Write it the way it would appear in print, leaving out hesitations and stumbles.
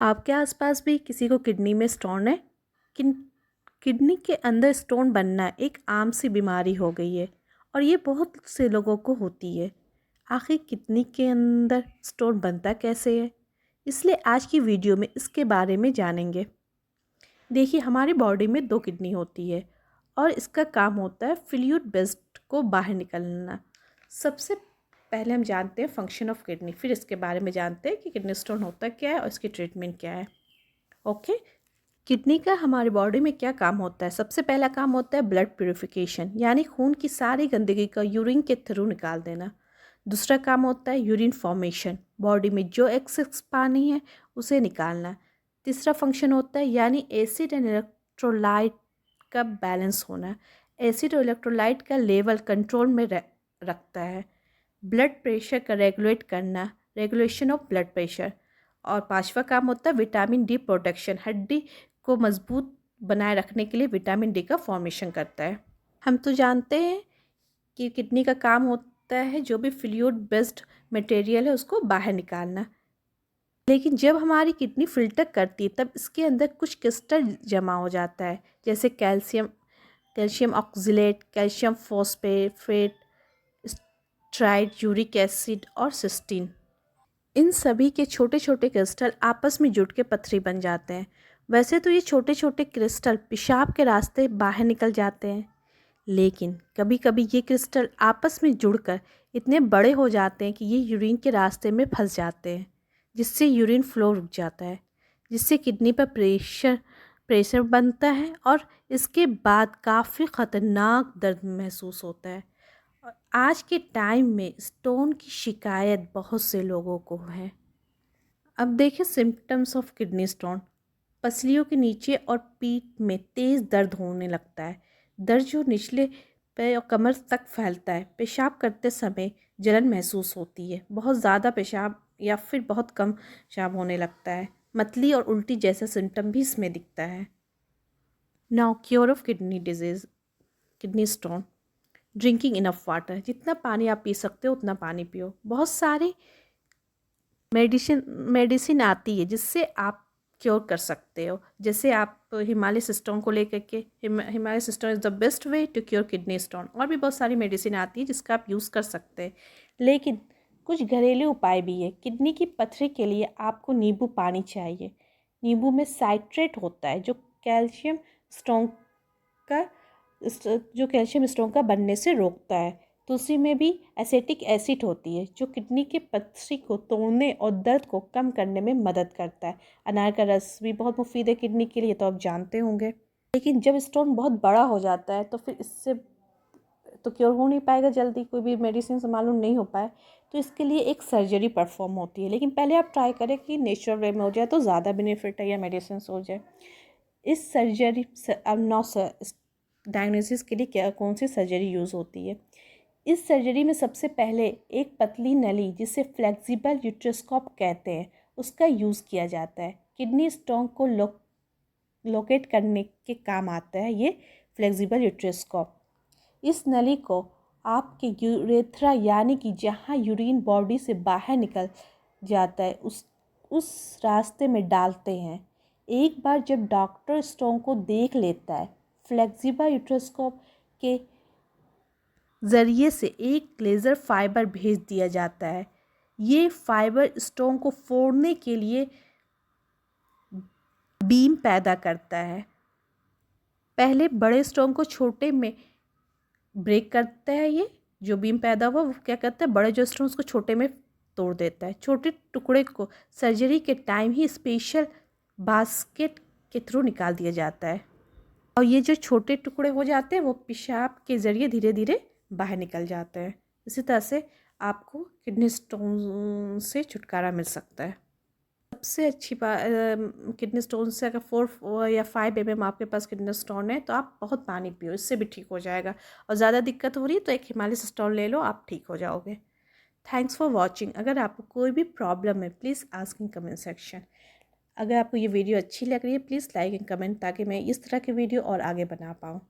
आपके आसपास भी किसी को किडनी में स्टोन है? किन किडनी के अंदर स्टोन बनना एक आम सी बीमारी हो गई है और ये बहुत से लोगों को होती है। आखिर किडनी के अंदर स्टोन बनता कैसे है? इसलिए आज की वीडियो में इसके बारे में जानेंगे। देखिए, हमारी बॉडी में 2 किडनी होती है और इसका काम होता है फ्लूइड वेस्ट को बाहर निकलना। सबसे पहले हम जानते हैं फंक्शन ऑफ किडनी, फिर इसके बारे में जानते हैं कि किडनी स्टोन होता क्या है और इसकी ट्रीटमेंट क्या है। ओके, किडनी का हमारी बॉडी में क्या काम होता है? सबसे पहला काम होता है ब्लड प्यूरिफिकेशन, यानी खून की सारी गंदगी का यूरिन के थ्रू निकाल देना। दूसरा काम होता है यूरिन फॉर्मेशन, बॉडी में जो एक्सेस पानी है उसे निकालना। तीसरा फंक्शन होता है यानी एसिड एंड इलेक्ट्रोलाइट का बैलेंस होना। एसिड और इलेक्ट्रोलाइट का लेवल कंट्रोल में रखता है। ब्लड प्रेशर का रेगुलेट करना, रेगुलेशन ऑफ ब्लड प्रेशर। और पांचवा काम होता है विटामिन डी प्रोटेक्शन, हड्डी को मजबूत बनाए रखने के लिए विटामिन डी का फॉर्मेशन करता है। हम तो जानते हैं कि किडनी का काम होता है जो भी फ्लूइड बेस्ड मटेरियल है उसको बाहर निकालना। लेकिन जब हमारी किडनी फिल्टर करती है तब इसके अंदर कुछ क्रिस्टल जमा हो जाता है, जैसे calcium oxalate, calcium phosphate, STRIDE, uric acid और सिस्टीन। इन सभी के छोटे छोटे क्रिस्टल आपस में जुड़ के पथरी बन जाते हैं। वैसे तो ये छोटे छोटे क्रिस्टल पेशाब के रास्ते बाहर निकल जाते हैं, लेकिन कभी कभी ये क्रिस्टल आपस में जुड़कर इतने बड़े हो जाते हैं कि ये यूरिन के रास्ते में फंस जाते हैं, जिससे यूरिन फ्लो रुक जाता है, जिससे किडनी पर प्रेशर बनता है और इसके बाद काफ़ी ख़तरनाक दर्द महसूस होता है। और आज के टाइम में स्टोन की शिकायत बहुत से लोगों को है। अब देखिए सिम्टम्स ऑफ किडनी स्टोन। पसलियों के नीचे और पीठ में तेज़ दर्द होने लगता है। दर्द जो निचले पैर और कमर तक फैलता है। पेशाब करते समय जलन महसूस होती है। बहुत ज़्यादा पेशाब या फिर बहुत कम पेशाब होने लगता है। मतली और उल्टी जैसा सिम्टम भी इसमें दिखता है। Now cure of kidney disease, kidney stone. Drinking enough water, जितना पानी आप पी सकते हो उतना पानी पियो। बहुत सारे मेडिसिन आती है जिससे आप क्योर कर सकते हो। जैसे आप हिमालय सिस्टोन को लेकर के, Himalaya Cystone is the best way to cure kidney stone. और भी बहुत सारी मेडिसिन आती है जिसका आप यूज़ कर सकते हैं। लेकिन कुछ घरेलू उपाय भी है। किडनी की पथरी के लिए आपको नींबू पानी चाहिए। नींबू में साइट्रेट होता है जो कैल्शियम स्टोन का कैल्शियम स्टोन का बनने से रोकता है। तुलसी में भी एसिटिक एसिड होती है जो किडनी के पथरी को तोड़ने और दर्द को कम करने में मदद करता है। अनार का रस भी बहुत मुफीद है किडनी के लिए, तो आप जानते होंगे। लेकिन जब स्टोन बहुत बड़ा हो जाता है तो फिर इससे तो क्योर हो नहीं पाएगा जल्दी, कोई भी मेडिसिन से मालूम नहीं हो पाए, तो इसके लिए एक सर्जरी परफॉर्म होती है। लेकिन पहले आप ट्राई करें कि नेचुरल वे में हो जाए तो ज़्यादा बेनिफिट है, या मेडिसिन हो जाए। इस सर्जरी अब नौ डायग्नोसिस के लिए क्या कौन सी सर्जरी यूज़ होती है? इस सर्जरी में सबसे पहले एक पतली नली जिसे फ्लेक्सिबल यूट्रोस्कोप कहते हैं उसका यूज़ किया जाता है। किडनी स्टोन को लोकेट करने के काम आता है ये फ्लेक्सिबल यूट्रोस्कोप। इस नली को आपके यूरेथ्रा यानी कि जहाँ यूरिन बॉडी से बाहर निकल जाता है उस रास्ते में डालते हैं। एक बार जब डॉक्टर स्टोन को देख लेता है, फ्लेक्सिबल यूट्रोस्कोप के ज़रिए से एक लेज़र फाइबर भेज दिया जाता है। ये फाइबर स्टोन को फोड़ने के लिए बीम पैदा करता है। पहले बड़े स्टोन को छोटे में ब्रेक करता है। ये जो बीम पैदा हुआ वो क्या करता है, बड़े जो स्टोन उसको छोटे में तोड़ देता है। छोटे टुकड़े को सर्जरी के टाइम ही स्पेशल बास्केट के थ्रू निकाल दिया जाता है और ये जो छोटे टुकड़े हो जाते हैं वो पेशाब के ज़रिए धीरे धीरे बाहर निकल जाते हैं। इसी तरह से आपको किडनी स्टोन से छुटकारा मिल सकता है। सबसे अच्छी बात, किडनी स्टोन से अगर 4 या 5 mm आपके पास किडनी स्टोन है तो आप बहुत पानी पियो, इससे भी ठीक हो जाएगा। और ज़्यादा दिक्कत हो रही है तो एक हिमालय सिस्टोन ले लो, आप ठीक हो जाओगे। Thanks for watching. अगर आपको कोई भी प्रॉब्लम है please ask in comment section. अगर आपको ये वीडियो अच्छी लग रही है प्लीज़ लाइक एंड कमेंट, ताकि मैं इस तरह की वीडियो और आगे बना पाऊँ।